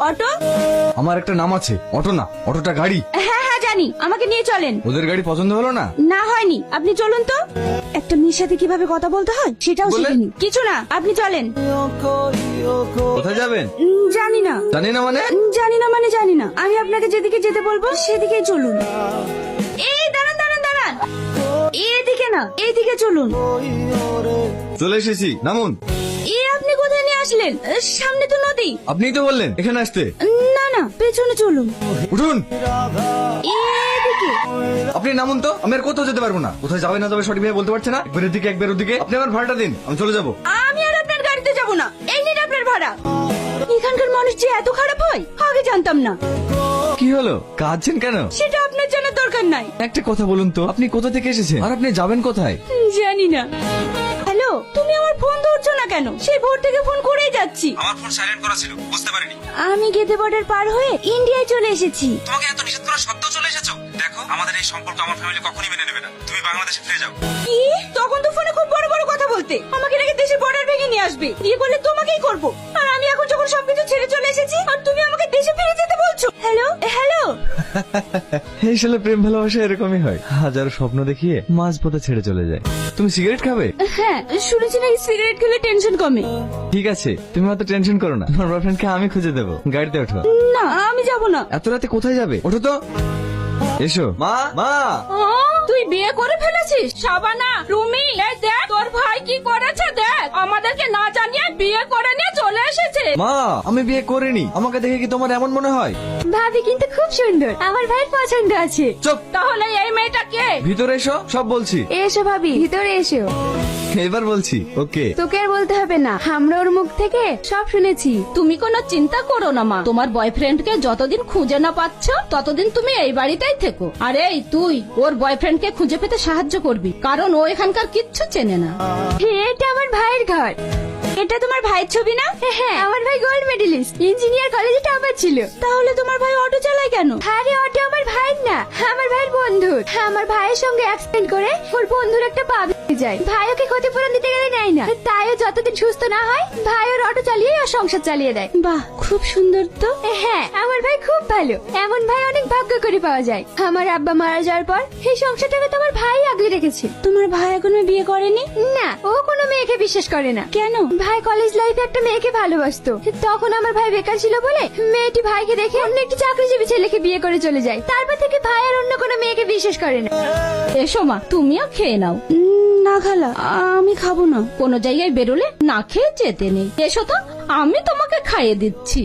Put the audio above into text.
Auto? আমার একটা নাম আছে, অটো না, অটোটা গাড়ি। হ্যাঁ হ্যাঁ জানি, আমাকে নিয়ে চলেন। ওদের গাড়ি পছন্দ হলো না? না হয়নি, আপনি চলুন তো। একটা মেয়ের সাথে কিভাবে কথা বলতে হয় সেটাও বললেন? শিখিনি। কিছু না, আপনি চলেন। কোথায় যাবেন? জানি না। জানি না মানে? জানি না মানে জানি না। আমি আপনাকে যেদিকে যেতে বলবো সেদিকেই চলুন। এই দাঁড়ান দাঁড়ান দাঁড়ান, এদিকে না, এইদিকে চলুন। চলে এসেছি, নামুন। আপনি কোথায় নিয়ে আসলেন? সামনে তো নদী। আপনিই তো বললেন এখানে আসতে। না না, পেছনে চলুন। উঠুন। এদিকে। আপনি নামুন তো, আমি আর কোথাও যেতে পারবো না। কোথায় যাবে না যাবে সঠিক ভাবে বলতে পারছে না। একবার এদিকে একবার ওদিকে। আপনি আমার ভাড়াটা দিন, আমি চলে যাবো। আমি আর আপনার গাড়িতে যাব না, এই নিন আপনার ভাড়া। এখানকার মানুষ যে এত খারাপ হয় আগে জানতাম না। কি হলো, কাঁদছেন কেন? সেটা আপনার জানার দরকার নাই। একটা কথা বলুন তো, আপনি কোথা থেকে এসেছেন আর আপনি যাবেন কোথায়? জানি না। হ্যালো, তুমি আমার ফোন ধরছো না কেন? সেই ভোর থেকে ফোন করেই যাচ্ছি। আমার ফোন সাইলেন্ট করা ছিল, বুঝতে পারিনি। আমি গেদে বর্ডার পার হয়ে ইন্ডিয়ায় চলে এসেছি। তোমাকে এত নিষেধ করা সত্ত্বেও চলে এসেছো। দেখো, আমাদের এই সম্পর্ক আমার ফ্যামিলি কখনোই মেনে নেবে না। তুমি বাংলাদেশে ফিরে যাও। কি? তখন তো ফোনে খুব বড় বড় কথা বলতে, আমাকে নাকি দেশের বর্ডার ভেঙে নিয়ে আসবে, বিয়ে করলে তোমাকেই করব। আর আমি এখন যখন সবকিছু ছেড়ে চলে এসেছি আর তুমি আমাকে দেশে ফিরে যেতে বলছো। Hello hello. এই সালে প্রেম ভালোবাসা এরকমই হয়, হাজারো স্বপ্ন দেখিয়ে মাঝপথে ছেড়ে চলে যায়। তুমি সিগারেট খাবে? হ্যাঁ, শুনেছি নাকি সিগারেট খেলে টেনশন কমে। ঠিক আছে, তুমি অত টেনশন করো না, তোমার বয়ফ্রেন্ডকে আমি খুঁজে দেবো। গাড়িতে ওঠো। না, আমি যাব না। এত রাতে কোথায় যাবে? ওঠো তো। এসো। মা মা। তুই বিয়ে করে ফেলেছিস? শাবানা, রুমি, এই দেখ তোর ভাই কি করেছে দেখ। আমাদেরকে না জানিয়ে বিয়ে করে নিয়ে চলে এসেছে। মা, আমি বিয়ে করিনি। আমাকে দেখে কি তোমার এমন মনে হয়? ভাবি কিন্তু খুব সুন্দর, আমার ভাইয়ের পছন্দ আছে। চুপ। তাহলে এই মেয়েটা কে? ভিতরে এসো, সব বলছি। এসো ভাবি, ভিতরে এসো। এবার বলছি, ওকে। তোকে আর বলতে হবে না, আমরা ওর মুখ থেকে সব শুনেছি। তুমি কোনো চিন্তা করো না মা, তোমার বয়ফ্রেন্ডকে যতদিন খুঁজে না পাচ্ছ ততদিন তুমি এই বাড়িতেই থেকো। আর এই তুই ওর বয়ফ্রেন্ডকে খুঁজে পেতে সাহায্য করবি, কারণ ও এখানকার কিচ্ছু চেনে না। এটা আমার ভাইয়ের ঘর। এটা তোমার ভাইয়ের ছবি না? হ্যাঁ, আমার ভাই গোল্ড মেডেলিস্ট, ইঞ্জিনিয়ার কলেজে টপার ছিল। তাহলে তোমার ভাই অটো চালায় কেন? আরে অটো আমার ভাইয়ের না, আমার ভাইয়ের বন্ধুর। আমার ভাইয়ের সঙ্গে অ্যাক্সিডেন্ট করে ওর বন্ধুর একটা পা ভেঙে যায়। ভাই ওকে ক্ষতিপূরণ দিতে গেলে নেয় না, তাই ও যতদিন সুস্থ না হয় ভাই ওর অটো চালিয়ে ওর সংসার চালিয়ে দেয়। বাহ, খুব সুন্দর তো। হ্যাঁ, আমার ভাই খুব ভালো, এমন ভাই অনেক ভাগ্য করে পাওয়া যায়। আমার আব্বা মারা যাওয়ার পর এই সংসারটাকে তোমার ভাই আগলে রেখেছে। তোমার ভাই এখনো বিয়ে করেনি? না, ও কোনো মেয়েকে বিশ্বাস করে না। কেন? ভাই কলেজ লাইফে একটা মেয়েকে ভালোবাসতো, তখন আমার ভাই বেকার ছিল বলে মেয়েটি ভাইকে দেখে অন্য একটি চাকরিজীবী ছেলেকে বিয়ে করে চলে যায়। তারপর থেকে ভাই আর অন্য কোনো মেয়েকে বিশ্বাস করে না। এসো মা, তুমিও খেয়ে নাও। না খালা, আমি খাবো না। কোনো জায়গায় বেরোলে না খেয়ে যেতে নেই। এসো তো, আমি তোমাকে খাইয়ে দিচ্ছি।